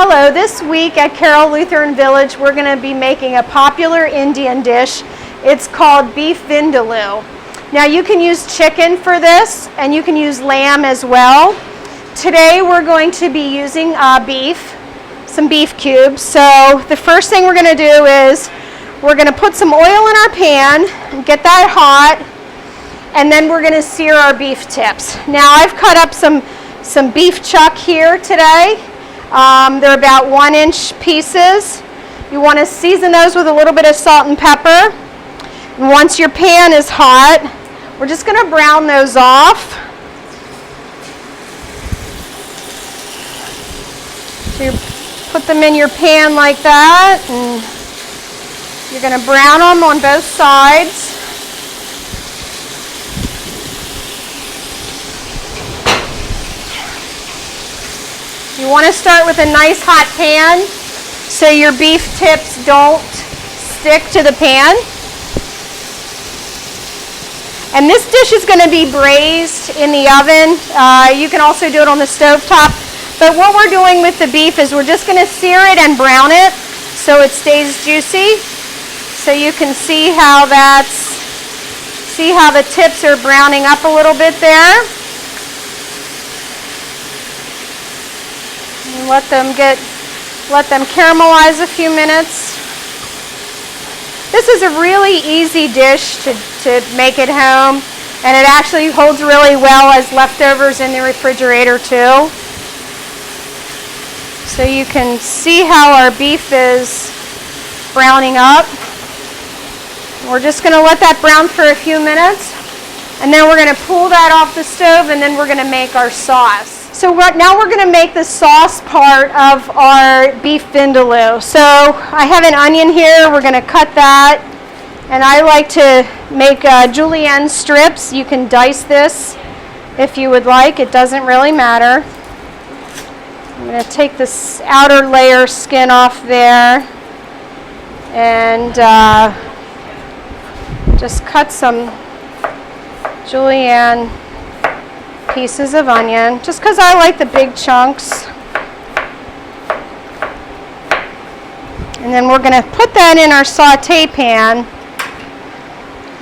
Hello, this week at Carroll Lutheran Village we're going to be making a popular Indian dish. It's called beef vindaloo. Now you can use chicken for this and you can use lamb as well. Today we're going to be using some beef cubes. So the first thing we're going to do is we're going to put some oil in our pan and get that hot, and then we're going to sear our beef tips. Now I've cut up some beef chuck here today. They're about 1-inch pieces. You want to season those with a little bit of salt and pepper. And once your pan is hot, we're just going to brown those off. So you put them in your pan like that, and you're going to brown them on both sides. You want to start with a nice hot pan so your beef tips don't stick to the pan. And this dish is going to be braised in the oven. You can also do it on the stove top. But what we're doing with the beef is we're just going to sear it and brown it so it stays juicy. So you can see how the tips are browning up a little bit there. Let them caramelize a few minutes. This is a really easy dish to make at home, and it actually holds really well as leftovers in the refrigerator too. So you can see how our beef is browning up. We're just going to let that brown for a few minutes, and then we're going to pull that off the stove, and then we're going to make our sauce. So now we're going to make the sauce part of our beef vindaloo. So I have an onion here. We're going to cut that. And I like to make julienne strips. You can dice this if you would like. It doesn't really matter. I'm going to take this outer layer skin off there. And just cut some julienne pieces of onion, just because I like the big chunks. And then we're going to put that in our saute pan,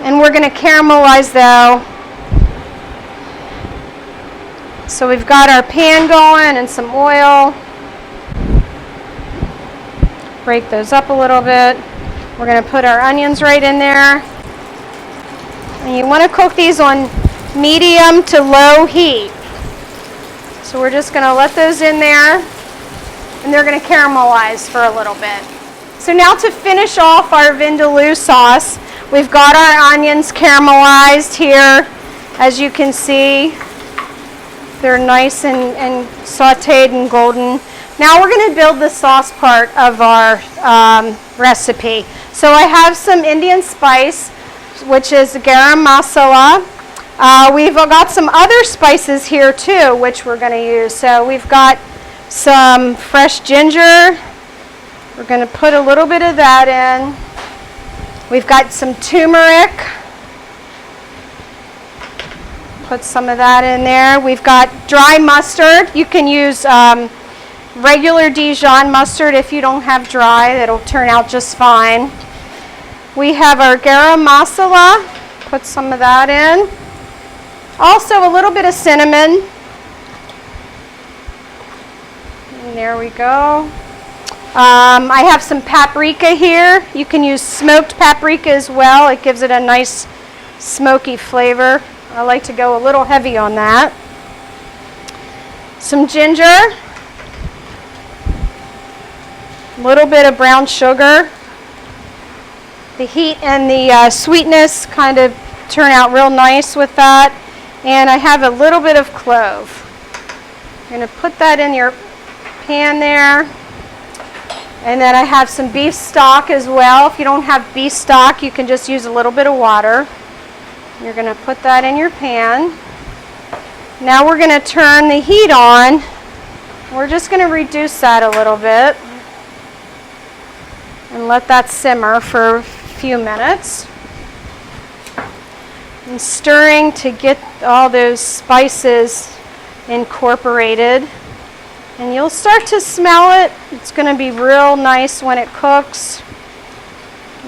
and we're going to caramelize though. So we've got our pan going and some oil. Break those up a little bit. We're going to put our onions right in there. And you want to cook these on medium to low heat. So we're just going to let those in there, and they're going to caramelize for a little bit. So now to finish off our vindaloo sauce, we've got our onions caramelized here. As you can see, they're nice and sauteed and golden. Now we're going to build the sauce part of our recipe. So I have some Indian spice, which is garam masala. We've got some other spices here too, which we're going to use. So we've got some fresh ginger. We're going to put a little bit of that in. We've got some turmeric. Put some of that in there. We've got dry mustard. You can use regular Dijon mustard if you don't have dry. It'll turn out just fine. We have our garam masala. Put some of that in. Also a little bit of cinnamon. And there we go. I have some paprika here. You can use smoked paprika as well. It gives it a nice smoky flavor. I like to go a little heavy on that. Some ginger. A little bit of brown sugar. The heat and the sweetness kind of turn out real nice with that. And I have a little bit of clove. I'm going to put that in your pan there. And then I have some beef stock as well. If you don't have beef stock, you can just use a little bit of water. You're going to put that in your pan. Now we're going to turn the heat on. We're just going to reduce that a little bit and let that simmer for a few minutes. And stirring to get all those spices incorporated. And you'll start to smell it. It's going to be real nice when it cooks.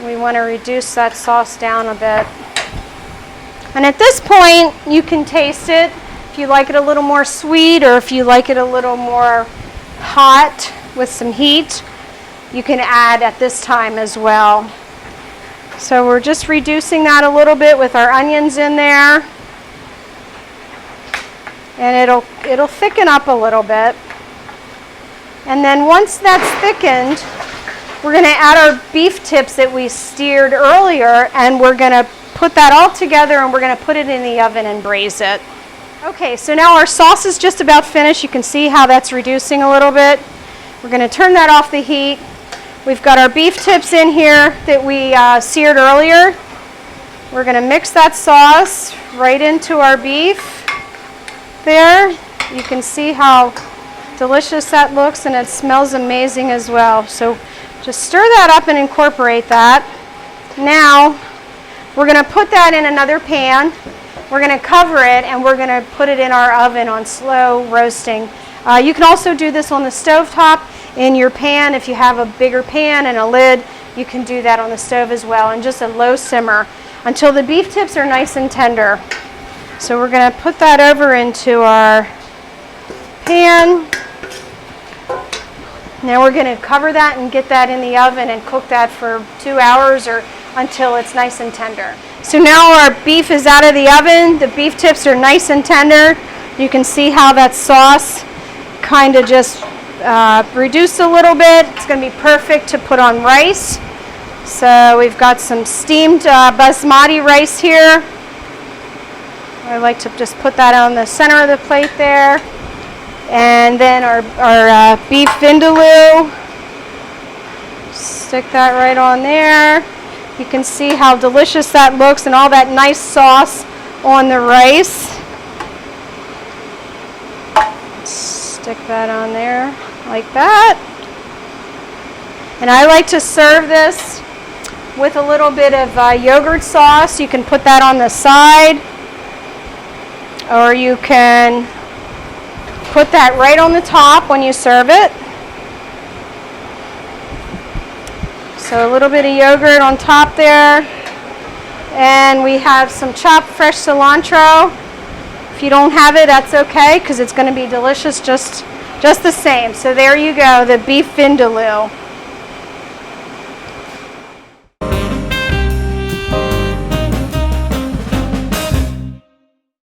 We want to reduce that sauce down a bit. And at this point, you can taste it. If you like it a little more sweet or if you like it a little more hot with some heat, you can add at this time as well. So we're just reducing that a little bit with our onions in there. And it'll thicken up a little bit. And then once that's thickened, we're going to add our beef tips that we seared earlier, and we're going to put that all together and we're going to put it in the oven and braise it. Okay, so now our sauce is just about finished. You can see how that's reducing a little bit. We're going to turn that off the heat. We've got our beef tips in here that we seared earlier. We're going to mix that sauce right into our beef there. You can see how delicious that looks, and it smells amazing as well. So just stir that up and incorporate that. Now we're going to put that in another pan. We're going to cover it and we're going to put it in our oven on slow roasting. You can also do this on the stovetop in your pan. If you have a bigger pan and a lid, you can do that on the stove as well, and just a low simmer until the beef tips are nice and tender. So we're going to put that over into our pan. Now we're going to cover that and get that in the oven and cook that for 2 hours or until it's nice and tender. So now our beef is out of the oven. The beef tips are nice and tender. You can see how that sauce kind of just reduced a little bit. It's going to be perfect to put on rice. So we've got some steamed basmati rice here. I like to just put that on the center of the plate there. And then our beef vindaloo, stick that right on there. You can see how delicious that looks and all that nice sauce on the rice. Stick that on there like that. And I like to serve this with a little bit of yogurt sauce. You can put that on the side, or you can put that right on the top when you serve it. So a little bit of yogurt on top there. And we have some chopped fresh cilantro. If you don't have it, that's okay, because it's going to be delicious just the same. So there you go, the beef vindaloo.